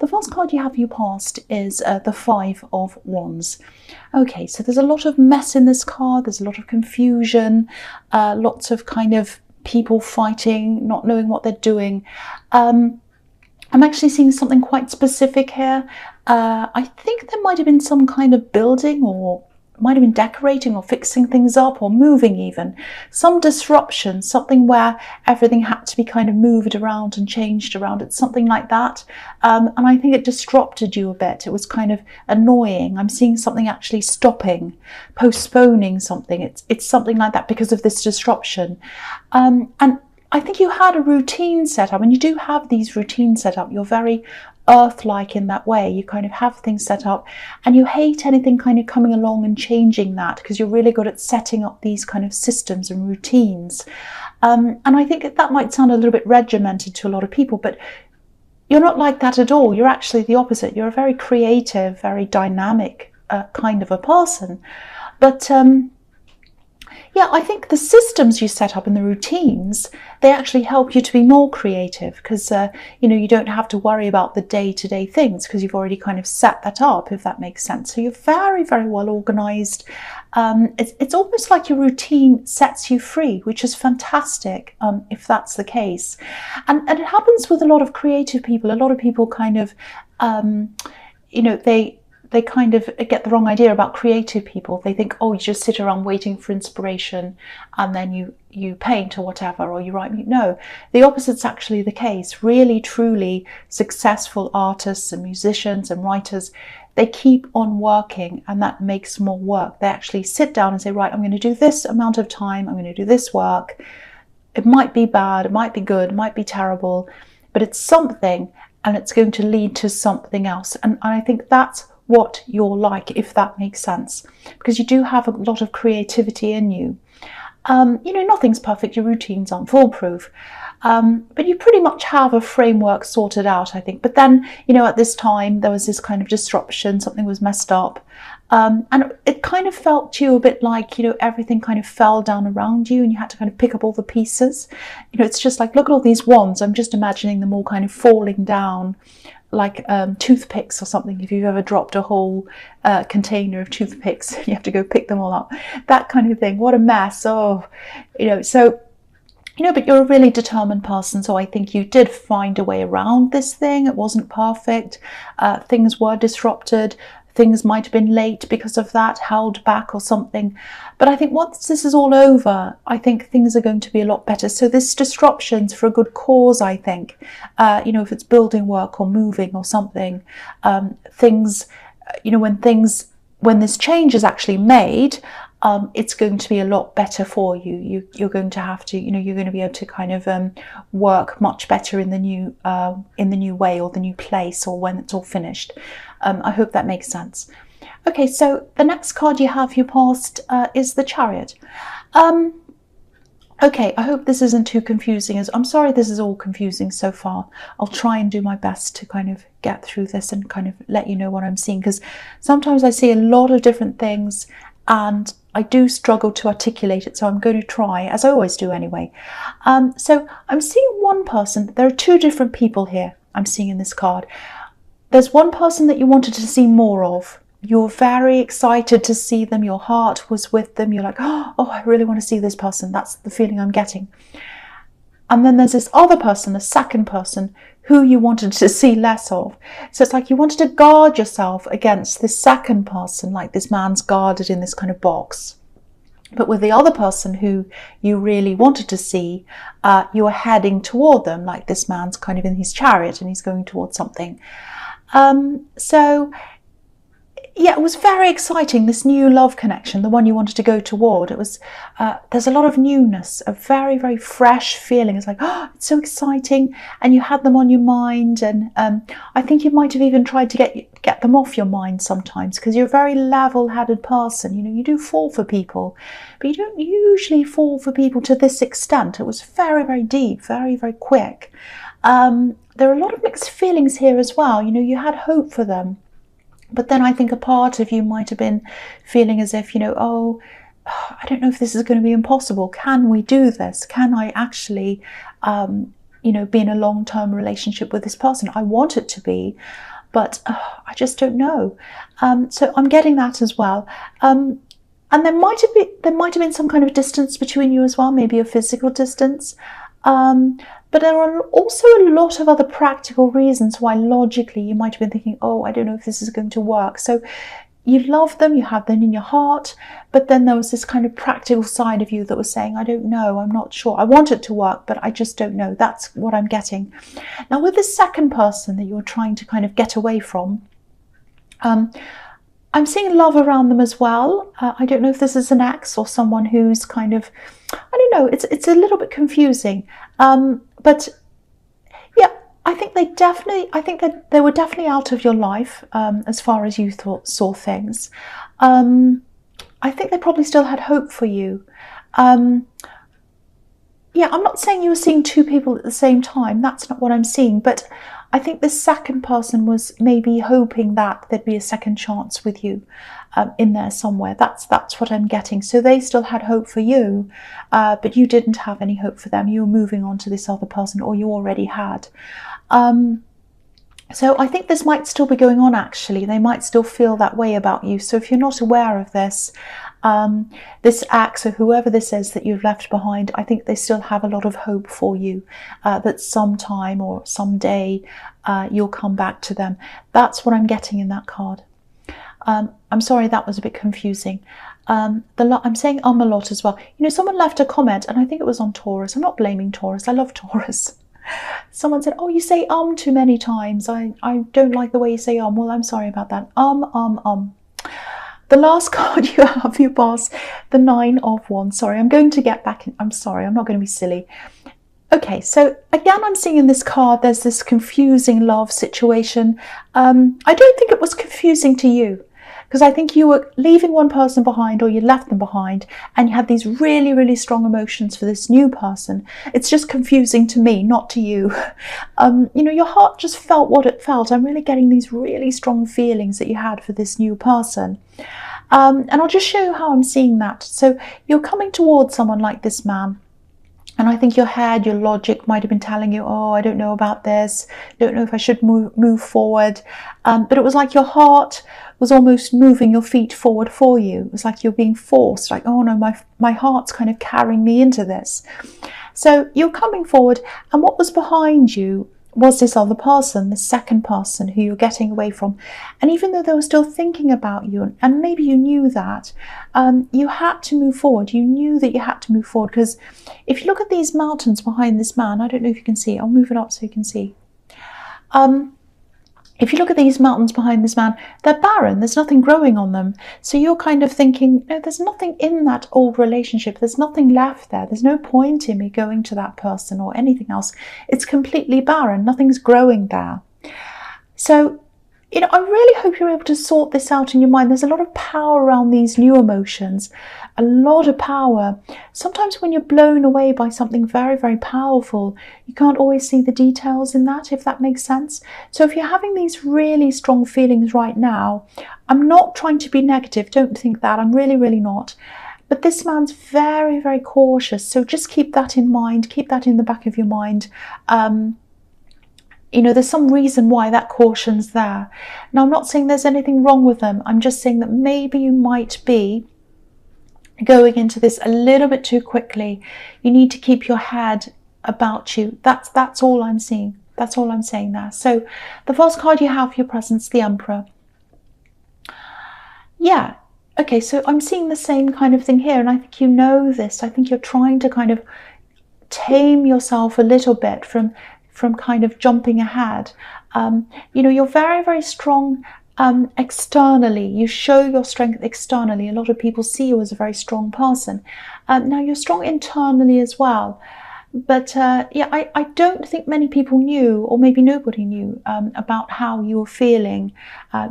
The first card you have for your past is the Five of Wands. Okay, so there's a lot of mess in this card. There's a lot of confusion, lots of kind of people fighting, not knowing what they're doing. I'm actually seeing something quite specific here. I think there might have been some kind of building, or might have been decorating or fixing things up or moving even. Some disruption, something where everything had to be kind of moved around and changed around. It's something like that. And I think it disrupted you a bit. It was kind of annoying. I'm seeing something actually stopping, postponing something. It's something like that because of this disruption. And I think you had a routine set up, and you do have these routines set up. You're very earth-like in that way. You kind of have things set up, and you hate anything kind of coming along and changing that, because you're really good at setting up these kind of systems and routines. And I think that might sound a little bit regimented to a lot of people, but you're not like that at all. You're actually the opposite. You're a very creative, very dynamic kind of a person. But yeah, I think the systems you set up and the routines, they actually help you to be more creative, because you don't have to worry about the day-to-day things, because you've already kind of set that up, if that makes sense. So you're very, very well organized. It's almost like your routine sets you free, which is fantastic, if that's the case. And it happens with a lot of creative people. A lot of people kind of, they kind of get the wrong idea about creative people. They think, oh, you just sit around waiting for inspiration and then you paint or whatever, or you write. No, the opposite's actually the case. Really, truly successful artists and musicians and writers, they keep on working, and that makes more work. They actually sit down and say, right, I'm going to do this amount of time. I'm going to do this work. It might be bad, it might be good, it might be terrible, but it's something, and it's going to lead to something else. And I think that's what you're like, if that makes sense, because you do have a lot of creativity in you. Nothing's perfect, your routines aren't foolproof, but you pretty much have a framework sorted out, I think. But then, at this time, there was this kind of disruption, something was messed up, and it kind of felt to you a bit like, everything kind of fell down around you, and you had to kind of pick up all the pieces. It's just like, look at all these wands. I'm just imagining them all kind of falling down like toothpicks or something. If you've ever dropped a whole container of toothpicks, you have to go pick them all up, that kind of thing. What a mess. But you're a really determined person, so I think you did find a way around this thing. It wasn't perfect. Things were disrupted. Things might have been late because of that, held back or something. But I think once this is all over, I think things are going to be a lot better. So this disruption's for a good cause, I think. If it's building work or moving or something, things, when this change is actually made, it's going to be a lot better for you. You're going to have to, you're going to be able to kind of work much better in the new way or the new place, or when it's all finished. I hope that makes sense. Okay, so the next card you have for your past is the Chariot. Okay, I hope this isn't too confusing. I'm sorry this is all confusing so far. I'll try and do my best to kind of get through this and kind of let you know what I'm seeing, because sometimes I see a lot of different things and I do struggle to articulate it, so I'm going to try, as I always do anyway. So I'm seeing one person. There are two different people here I'm seeing in this card. There's one person that you wanted to see more of. You're very excited to see them. Your heart was with them. You're like, oh, I really want to see this person. That's the feeling I'm getting. And then there's this other person, the second person, who you wanted to see less of. So it's like you wanted to guard yourself against this second person, like this man's guarded in this kind of box. But with the other person who you really wanted to see, you were heading toward them, like this man's kind of in his chariot and he's going towards something. So yeah, it was very exciting, this new love connection, the one you wanted to go toward. It was, there's a lot of newness, a very, very fresh feeling. It's like, oh, it's so exciting. And you had them on your mind. And I think you might have even tried to get them off your mind sometimes, because you're a very level-headed person. You do fall for people, but you don't usually fall for people to this extent. It was very, very deep, very, very quick. There are a lot of mixed feelings here as well. You had hope for them. But then I think a part of you might have been feeling as if, oh, I don't know if this is going to be impossible. Can we do this? Can I actually you know, be in a long-term relationship with this person. I want it to be, but I just don't know. So I'm getting that as well. And there might have been some kind of distance between you as well, maybe a physical distance. But there are also a lot of other practical reasons why logically you might have been thinking, oh, I don't know if this is going to work. So you love them, you have them in your heart, but then there was this kind of practical side of you that was saying, I don't know, I'm not sure. I want it to work, but I just don't know. That's what I'm getting. Now, with the second person that you're trying to kind of get away from, I'm seeing love around them as well. I don't know if this is an ex or someone who's kind of, I don't know, it's a little bit confusing. But yeah, I think that they were definitely out of your life as far as you saw things. I think they probably still had hope for you. Yeah, I'm not saying you were seeing two people at the same time. That's not what I'm seeing. But I think the second person was maybe hoping that there'd be a second chance with you in there somewhere. That's what I'm getting. So they still had hope for you, but you didn't have any hope for them. You were moving on to this other person, or you already had. So I think this might still be going on, actually. They might still feel that way about you. So if you're not aware of this, this ex or whoever this is that you've left behind, I think they still have a lot of hope for you, that sometime or someday you'll come back to them. That's what I'm getting in that card. I'm sorry, that was a bit confusing. I'm saying a lot as well. You know, someone left a comment, and I think it was on Taurus. I'm not blaming Taurus. I love Taurus. Someone said, oh, you say too many times. I don't like the way you say Well, I'm sorry about that. The last card you have, you pass the 9 of Wands. Sorry, I'm going to get back in. I'm sorry, I'm not going to be silly. Okay, so again, I'm seeing in this card, there's this confusing love situation. I don't think it was confusing to you, because I think you were leaving one person behind, or you left them behind, and you had these really, really strong emotions for this new person. It's just confusing to me, not to you. You know, your heart just felt what it felt. I'm really getting these really strong feelings that you had for this new person. And I'll just show you how I'm seeing that. So you're coming towards someone like this man, and I think your head, your logic might have been telling you, oh, I don't know about this, don't know if I should move forward. But it was like your heart was almost moving your feet forward for you. It was like you're being forced, like, oh no, my heart's kind of carrying me into this. So you're coming forward, and what was behind you was this other person, the second person who you're getting away from. And even though they were still thinking about you, and maybe you knew that, you had to move forward. You knew that you had to move forward, because if you look at these mountains behind this man, I don't know if you can see, I'll move it up so you can see. If you look at these mountains behind this man, they're barren. There's nothing growing on them. So you're kind of thinking, no, there's nothing in that old relationship. There's nothing left there. There's no point in me going to that person or anything else. It's completely barren. Nothing's growing there. So, you know, I really hope you're able to sort this out in your mind. There's a lot of power around these new emotions, a lot of power. Sometimes when you're blown away by something very, very powerful, you can't always see the details in that, if that makes sense. So if you're having these really strong feelings right now, I'm not trying to be negative. Don't think that. I'm really, really not. But this man's very, very cautious. So just keep that in mind. Keep that in the back of your mind. You know, there's some reason why that caution's there. Now, I'm not saying there's anything wrong with them. I'm just saying that maybe you might be going into this a little bit too quickly. You need to keep your head about you. That's all I'm seeing. That's all I'm saying there. So the first card you have for your presence, the Emperor. Yeah. Okay, so I'm seeing the same kind of thing here, and I think you know this. I think you're trying to kind of tame yourself a little bit from kind of jumping ahead. You know, you're very, very strong externally. You show your strength externally. A lot of people see you as a very strong person. Now, you're strong internally as well. But yeah, I don't think many people knew, or maybe nobody knew, about how you were feeling,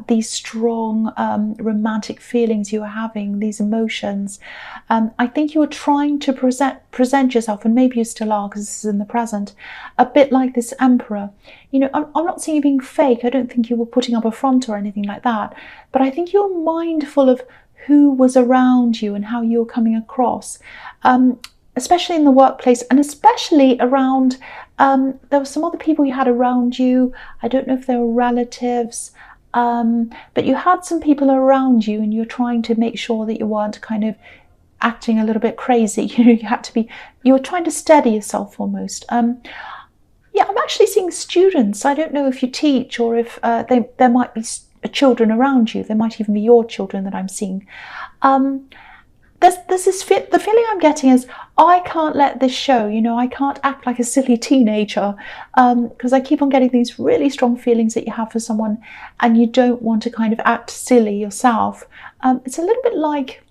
these strong romantic feelings you were having, these emotions. I think you were trying to present yourself, and maybe you still are, because this is in the present, a bit like this Emperor. You know, I'm not saying you being fake. I don't think you were putting up a front or anything like that. But I think you were mindful of who was around you and how you were coming across. especially in the workplace, and especially around, there were some other people you had around you. I don't know if they were relatives, but you had some people around you, and you're trying to make sure that you weren't kind of acting a little bit crazy. You were trying to steady yourself almost. Yeah, I'm actually seeing students. I don't know if you teach or if there might be children around you. There might even be your children that I'm seeing. There's this the feeling I'm getting is, I can't let this show. I can't act like a silly teenager, because I keep on getting these really strong feelings that you have for someone, and you don't want to kind of act silly yourself. It's a little bit like,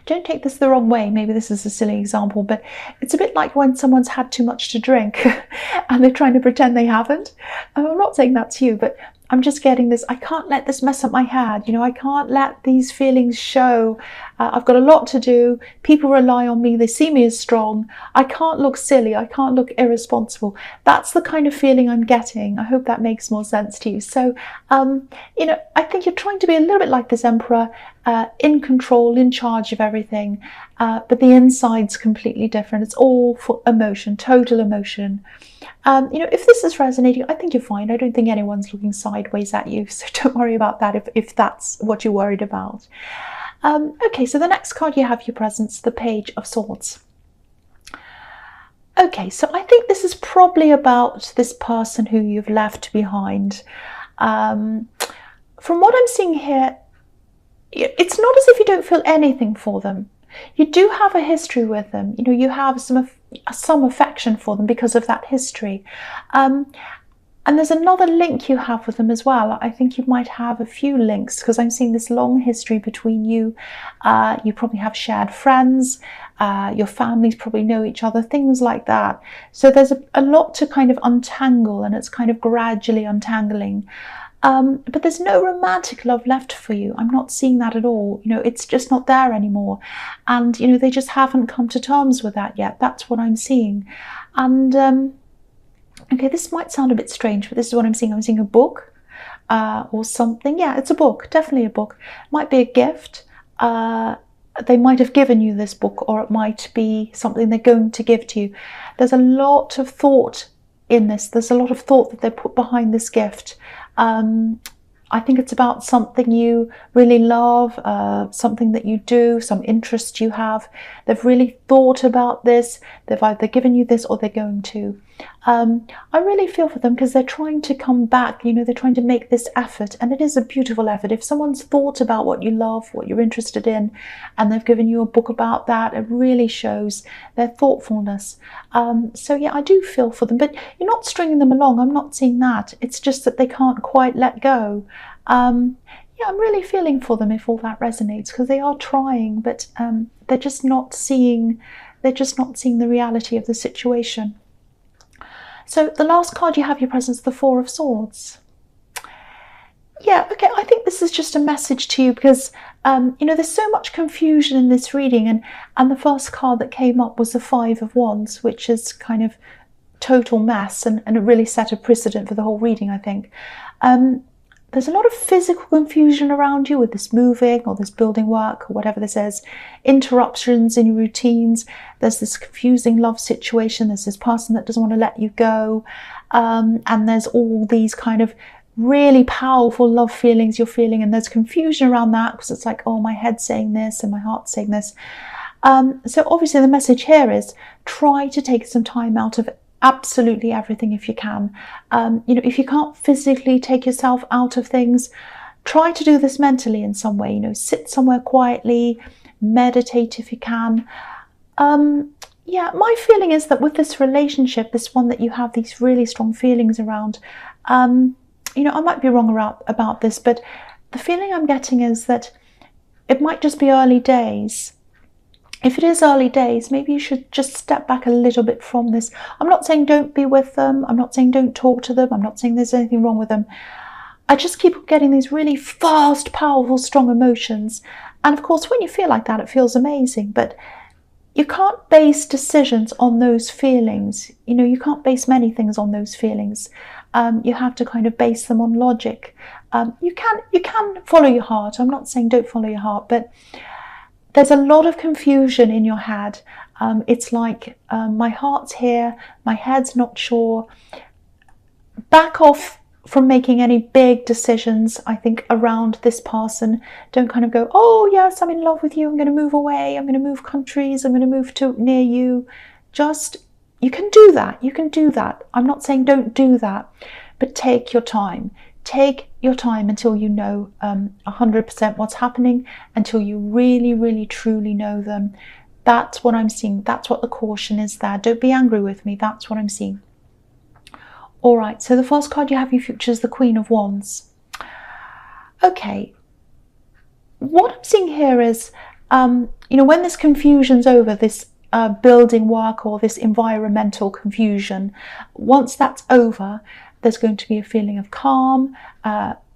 don't take this the wrong way, maybe this is a silly example, but it's a bit like when someone's had too much to drink and they're trying to pretend they haven't. I'm not saying that's you, but I'm just getting this, I can't let this mess up my head. I can't let these feelings show. I've got a lot to do. People rely on me. They see me as strong. I can't look silly. I can't look irresponsible. That's the kind of feeling I'm getting. I hope that makes more sense to you. So, I think you're trying to be a little bit like this emperor, in control, in charge of everything. But the inside's completely different. It's all for emotion, total emotion. If this is resonating, I think you're fine. I don't think anyone's looking sideways at you, so don't worry about that if that's what you're worried about. Okay, so the next card you have your presence, the Page of Swords. Okay, so I think this is probably about this person who you've left behind. From what I'm seeing here, it's not as if you don't feel anything for them. You do have a history with them. You have some affection for them because of that history. And there's another link you have with them as well. I think you might have a few links, because I'm seeing this long history between you. You probably have shared friends. Your families probably know each other, things like that. So there's a lot to kind of untangle, and it's kind of gradually untangling. But there's no romantic love left for you. I'm not seeing that at all. It's just not there anymore. And, they just haven't come to terms with that yet. That's what I'm seeing. And, okay, this might sound a bit strange, but this is what I'm seeing. I'm seeing a book or something. Yeah, it's a book, definitely a book. It might be a gift. They might have given you this book, or it might be something they're going to give to you. There's a lot of thought in this. There's a lot of thought that they put behind this gift. I think it's about something you really love, something that you do, some interest you have. They've really thought about this. They've either given you this or they're going to. I really feel for them, because they're trying to come back. They're trying to make this effort, and it is a beautiful effort. If someone's thought about what you love, what you're interested in, and they've given you a book about that, it really shows their thoughtfulness. So yeah, I do feel for them, but you're not stringing them along. I'm not seeing that. It's just that they can't quite let go. Yeah, I'm really feeling for them if all that resonates, because they are trying, but they're just not seeing the reality of the situation. So the last card you have your presence, the Four of Swords. Yeah, okay, I think this is just a message to you, because there's so much confusion in this reading, and the first card that came up was the Five of Wands, which is kind of total mess, and it really set a precedent for the whole reading, I think. There's a lot of physical confusion around you with this moving or this building work or whatever this is. Interruptions in your routines. There's this confusing love situation. There's this person that doesn't want to let you go. And there's all these kind of really powerful love feelings you're feeling. And there's confusion around that, because it's like, oh, my head's saying this and my heart's saying this. So obviously the message here is, try to take some time out of absolutely everything if you can. If you can't physically take yourself out of things, try to do this mentally in some way. Sit somewhere quietly, meditate if you can. Yeah, my feeling is that with this relationship, this one that you have these really strong feelings around, I might be wrong about this, but the feeling I'm getting is that it might just be early days. If it is early days, maybe you should just step back a little bit from this. I'm not saying don't be with them. I'm not saying don't talk to them. I'm not saying there's anything wrong with them. I just keep getting these really fast, powerful, strong emotions. And of course, when you feel like that, it feels amazing. But you can't base decisions on those feelings. You can't base many things on those feelings. You have to kind of base them on logic. You can follow your heart. I'm not saying don't follow your heart, but there's a lot of confusion in your head. It's like my heart's here, my head's not sure. Back off from making any big decisions, I think, around this person. Don't kind of go, oh yes, I'm in love with you, I'm going to move away, I'm going to move countries, I'm going to move to near you. Just, you can do that, you can do that. I'm not saying don't do that, but take your time. Take your time until you know 100% what's happening, until you really, really, truly know them. That's what I'm seeing. That's what the caution is there. Don't be angry with me. That's what I'm seeing. All right, so the first card you have, your future, is the Queen of Wands. Okay, what I'm seeing here is, you know, when this confusion's over, this building work or this environmental confusion, once that's over, there's going to be a feeling of calm,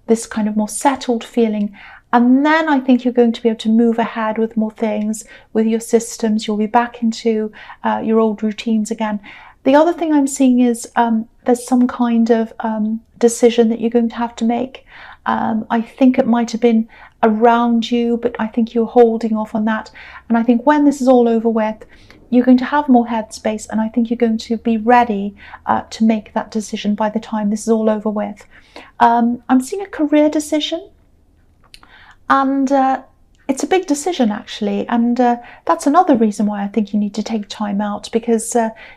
this kind of more settled feeling. And then I think you're going to be able to move ahead with more things, with your systems. You'll be back into your old routines again. The other thing I'm seeing is there's some kind of decision that you're going to have to make. I think it might have been around you, but I think you're holding off on that. And I think when this is all over with, you're going to have more headspace, and I think you're going to be ready to make that decision by the time this is all over with. I'm seeing a career decision, and it's a big decision actually, and that's another reason why I think you need to take time out, because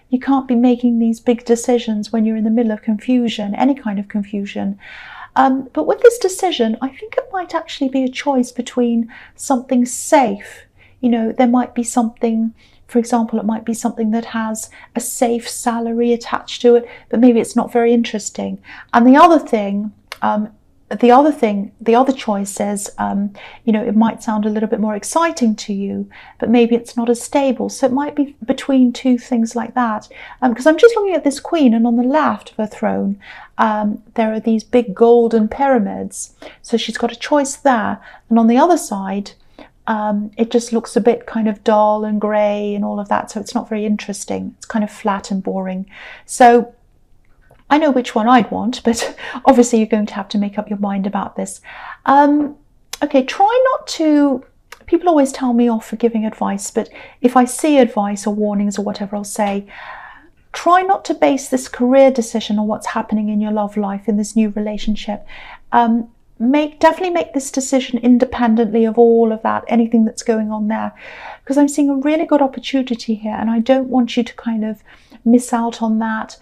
you can't be making these big decisions when you're in the middle of confusion, any kind of confusion. But with this decision, I think it might actually be a choice between something safe. You know, there might be something, for example, it might be something that has a safe salary attached to it, but maybe it's not very interesting. And the other thing, the other choice is, you know, it might sound a little bit more exciting to you, but maybe it's not as stable. So it might be between two things like that. Because I'm just looking at this queen, and on the left of her throne, there are these big golden pyramids. So she's got a choice there. And on the other side, it just looks a bit kind of dull and grey and all of that. So it's not very interesting. It's kind of flat and boring. So I know which one I'd want, but obviously you're going to have to make up your mind about this. Okay, try not to, people always tell me off for giving advice, but if I see advice or warnings or whatever, I'll say, try not to base this career decision on what's happening in your love life, in this new relationship. Definitely make this decision independently of all of that, anything that's going on there, because I'm seeing a really good opportunity here, and I don't want you to kind of miss out on that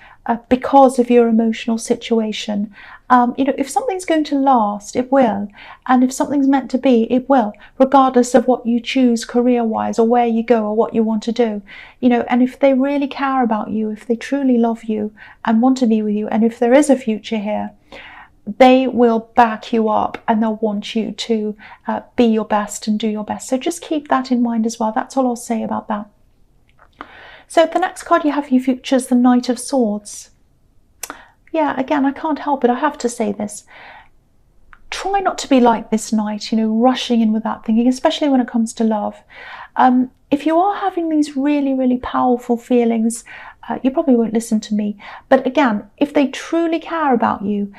because of your emotional situation. You know, if something's going to last, it will, and if something's meant to be, it will, regardless of what you choose career-wise or where you go or what you want to do. You know, and if they really care about you, if they truly love you and want to be with you, and if there is a future here, they will back you up, and they'll want you to be your best and do your best. So just keep that in mind as well. That's all I'll say about that. So the next card you have for your future is the Knight of Swords. Yeah, again, I can't help it. I have to say this. Try not to be like this knight, you know, rushing in without thinking, especially when it comes to love. If you are having these really, really powerful feelings, you probably won't listen to me. But again, if they truly care about you,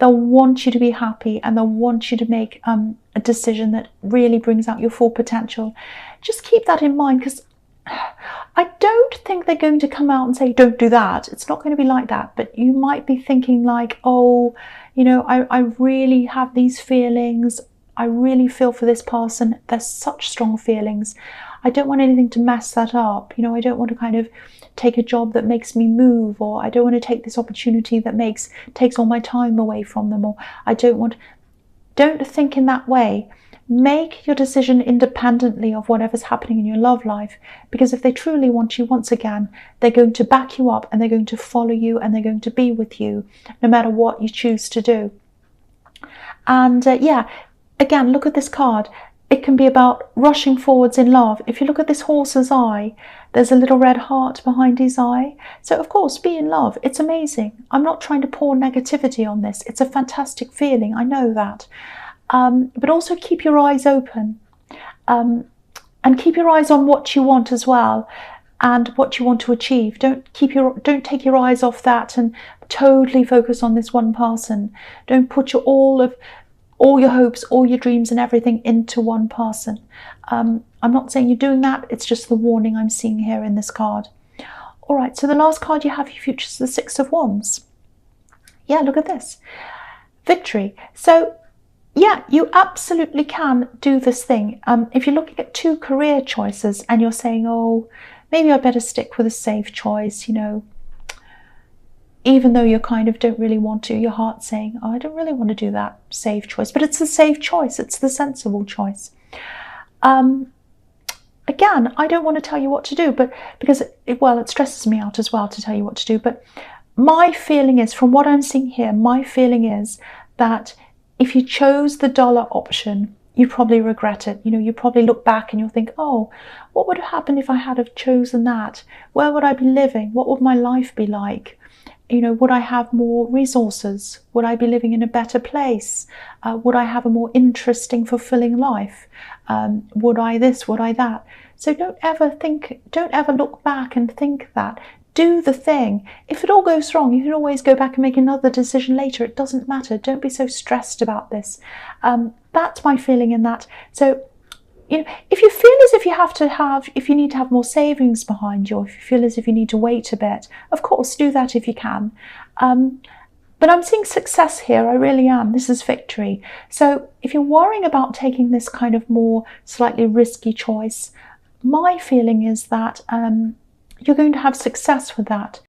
they'll want you to be happy, and they'll want you to make a decision that really brings out your full potential. Just keep that in mind, because I don't think they're going to come out and say, don't do that. It's not going to be like that. But you might be thinking like, oh, you know, I really have these feelings. I really feel for this person. There's such strong feelings. I don't want anything to mess that up. You know, I don't want to kind of take a job that makes me move, or I don't want to take this opportunity that takes all my time away from them, or don't think in that way. Make your decision independently of whatever's happening in your love life, because if they truly want you, once again, they're going to back you up, and they're going to follow you, and they're going to be with you no matter what you choose to do. And yeah, again, look at this card. It can be about rushing forwards in love. If you look at this horse's eye, there's a little red heart behind his eye. So of course, be in love. It's amazing. I'm not trying to pour negativity on this. It's a fantastic feeling. I know that. But also keep your eyes open, and keep your eyes on what you want as well, and what you want to achieve. Don't take your eyes off that and totally focus on this one person. Don't put all your hopes, all your dreams and everything into one person. I'm not saying you're doing that, it's just the warning I'm seeing here in this card. All right, so the last card you have for your future is the Six of Wands. Yeah, look at this. Victory. So yeah, you absolutely can do this thing. If you're looking at 2 career choices and you're saying, oh, maybe I better stick with a safe choice, you know, even though you kind of don't really want to, your heart's saying, oh, I don't really want to do that safe choice, but it's the safe choice, it's the sensible choice. Again, I don't want to tell you what to do, but because it stresses me out as well to tell you what to do, but my feeling is, from what I'm seeing here, my feeling is that if you chose the dollar option, you probably regret it. You know, you probably look back and you'll think, oh, what would have happened if I had have chosen that? Where would I be living? What would my life be like? You know, would I have more resources? Would I be living in a better place? Would I have a more interesting, fulfilling life? Would I this? Would I that? So don't ever look back and think that. Do the thing. If it all goes wrong, you can always go back and make another decision later. It doesn't matter. Don't be so stressed about this. That's my feeling in that. So, you know, if you feel as if you need to have more savings behind you, or if you feel as if you need to wait a bit, of course, do that if you can. But I'm seeing success here. I really am. This is victory. So if you're worrying about taking this kind of more slightly risky choice, my feeling is that you're going to have success with that.